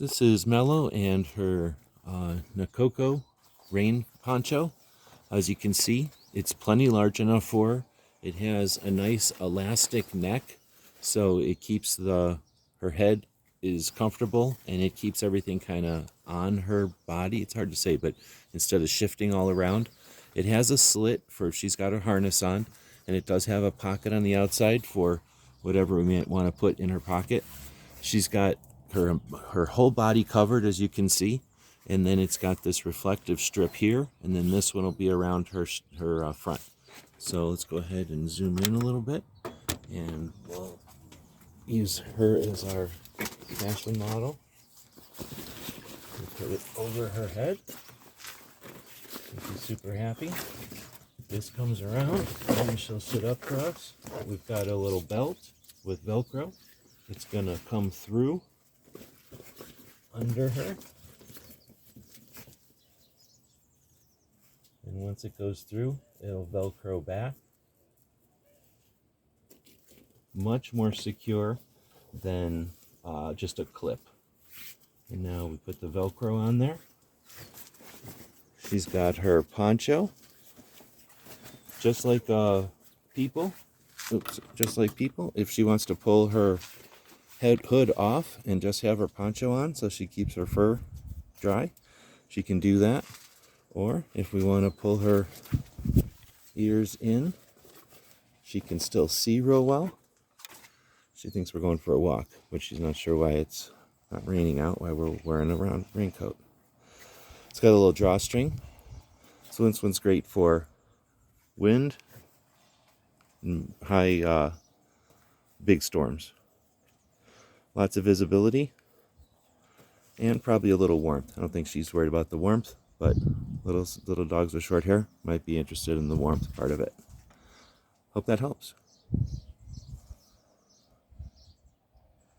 This is Mellow and her Nakoko rain poncho. As you can see, it's plenty large enough for her. It has a nice elastic neck, so it keeps her head is comfortable, and it keeps everything kind of on her body. It's hard to say, but instead of shifting all around, it has a slit for if she's got her harness on, and it does have a pocket on the outside for whatever we might want to put in her pocket. She's got her whole body covered, as you can see, and then it's got this reflective strip here, and then this one will be around her front. So let's go ahead and zoom in a little bit, and we'll use her as our fashion model. We'll put it over her head. She's super happy. This comes around and she'll sit up for us. We've got a little belt with Velcro. It's gonna come through under her, and once it goes through, it'll Velcro back. Much more secure than just a clip. And now we put the Velcro on there. She's got her poncho, just like people. Oops, just like people. If she wants to pull her hood off and just have her poncho on so she keeps her fur dry, she can do that. Or if we want to pull her ears in, she can still see real well. She thinks we're going for a walk, but she's not sure why it's not raining out, why we're wearing a raincoat. It's got a little drawstring, so this one's great for wind and high big storms. Lots of visibility and probably a little warmth. I don't think she's worried about the warmth, but little dogs with short hair might be interested in the warmth part of it. Hope that helps.